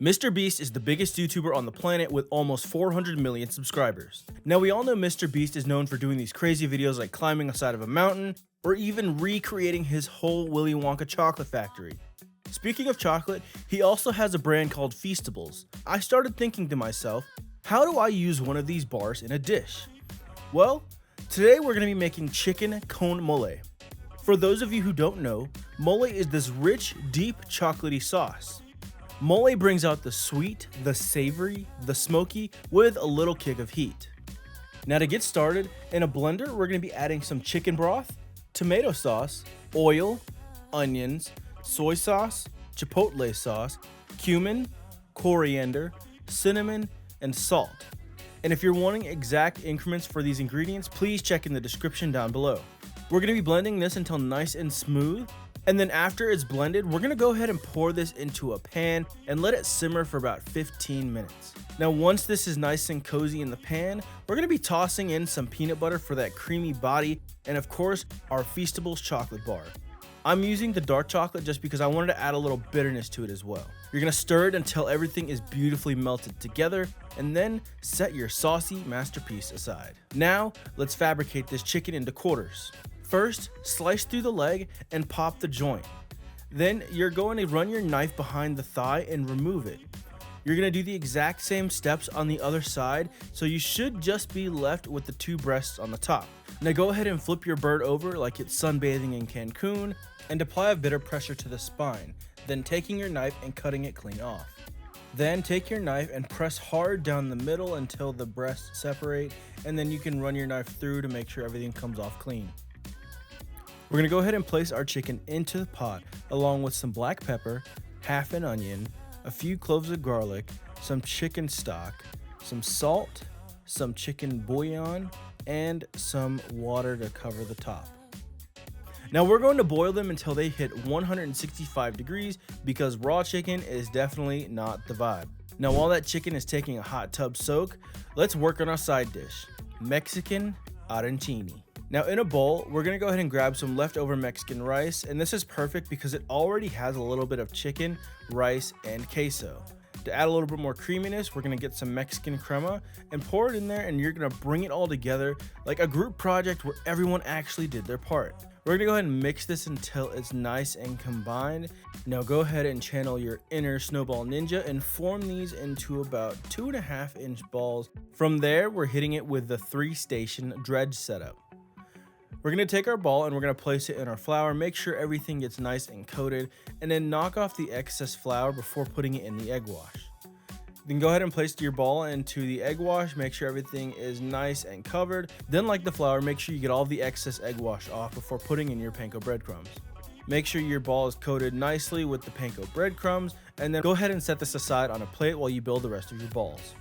MrBeast is the biggest YouTuber on the planet with almost 400 million subscribers. Now we all know MrBeast is known for doing these crazy videos like climbing the side of a mountain or even recreating his whole Willy Wonka chocolate factory. Speaking of chocolate, he also has a brand called Feastables. I started thinking to myself, how do I use one of these bars in a dish? Well, today we're going to be making chicken con mole. For those of you who don't know, mole is this rich, deep, chocolatey sauce. Mole brings out the sweet, the savory, the smoky, with a little kick of heat. Now to get started, in a blender we're going to be adding some chicken broth, tomato sauce, oil, onions, soy sauce, chipotle sauce, cumin, coriander, cinnamon, and salt. And if you're wanting exact increments for these ingredients, please check in the description down below. We're going to be blending this until nice and smooth. And then after it's blended, we're going to go ahead and pour this into a pan and let it simmer for about 15 minutes. Now once this is nice and cozy in the pan, we're going to be tossing in some peanut butter for that creamy body and of course our Feastables chocolate bar. I'm using the dark chocolate just because I wanted to add a little bitterness to it as well. You're going to stir it until everything is beautifully melted together and then set your saucy masterpiece aside. Now let's fabricate this chicken into quarters. First, slice through the leg and pop the joint. Then you're going to run your knife behind the thigh and remove it. You're going to do the exact same steps on the other side, so you should just be left with the two breasts on the top. Now go ahead and flip your bird over like it's sunbathing in Cancun and apply a bit of pressure to the spine, then taking your knife and cutting it clean off. Then take your knife and press hard down the middle until the breasts separate, and then you can run your knife through to make sure everything comes off clean. We're going to go ahead and place our chicken into the pot along with some black pepper, half an onion, a few cloves of garlic, some chicken stock, some salt, some chicken bouillon, and some water to cover the top. Now we're going to boil them until they hit 165 degrees because raw chicken is definitely not the vibe. Now while that chicken is taking a hot tub soak, let's work on our side dish, Mexican arancini. Now in a bowl, we're going to go ahead and grab some leftover Mexican rice, and this is perfect because it already has a little bit of chicken, rice, and queso. To add a little bit more creaminess, we're going to get some Mexican crema and pour it in there, and you're going to bring it all together like a group project where everyone actually did their part. We're going to go ahead and mix this until it's nice and combined. Now go ahead and channel your inner snowball ninja and form these into about 2.5-inch balls. From there, we're hitting it with the 3-station dredge setup. We're going to take our ball and we're going to place it in our flour, make sure everything gets nice and coated, and then knock off the excess flour before putting it in the egg wash. Then go ahead and place your ball into the egg wash, make sure everything is nice and covered. Then like the flour, make sure you get all the excess egg wash off before putting in your panko breadcrumbs. Make sure your ball is coated nicely with the panko breadcrumbs, and then go ahead and set this aside on a plate while you build the rest of your balls.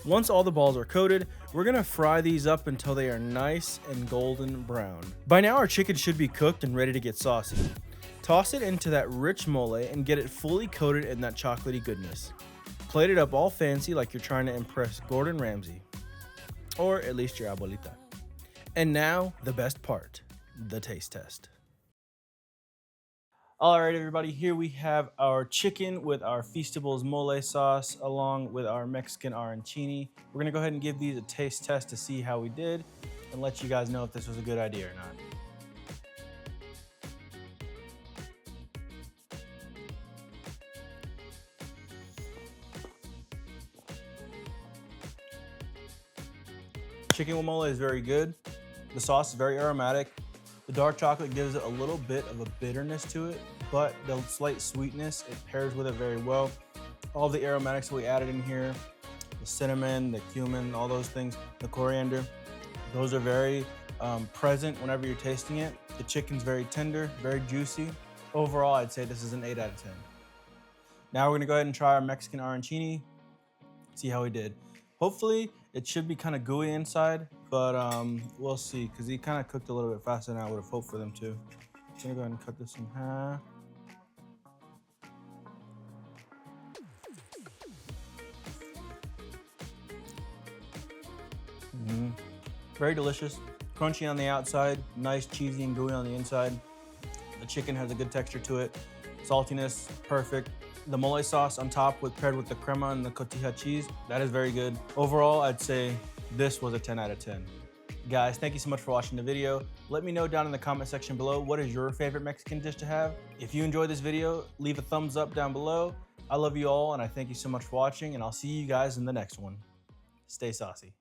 Once all the balls are coated, we're going to fry these up until they are nice and golden brown. By now our chicken should be cooked and ready to get saucy. Toss it into that rich mole and get it fully coated in that chocolatey goodness. Plate it up all fancy like you're trying to impress Gordon Ramsay. Or at least your abuelita. And now, the best part, the taste test. Alright everybody, here we have our chicken with our Feastables mole sauce along with our Mexican arancini. We're going to go ahead and give these a taste test to see how we did and let you guys know if this was a good idea or not. Chicken with mole is very good. The sauce is very aromatic. The dark chocolate gives it a little bit of a bitterness to it, but the slight sweetness, it pairs with it very well. All the aromatics that we added in here, the cinnamon, the cumin, all those things, the coriander, those are very present whenever you're tasting it. The chicken's very tender, very juicy. Overall, I'd say this is an 8 out of 10. Now we're gonna go ahead and try our Mexican arancini, see how we did. Hopefully, it should be kind of gooey inside, but we'll see, because he kind of cooked a little bit faster than I would have hoped for them to. So I'm gonna go ahead and cut this in half. Very delicious, crunchy on the outside, nice cheesy and gooey on the inside. The chicken has a good texture to it. Saltiness, perfect. the mole sauce on top paired with the crema and the cotija cheese, that is very good. Overall, I'd say this was a 10 out of 10. Guys, thank you so much for watching the video. Let me know down in the comment section below, what is your favorite Mexican dish to have? If you enjoyed this video, leave a thumbs up down below. I love you all, and I thank you so much for watching, and I'll see you guys in the next one. Stay saucy.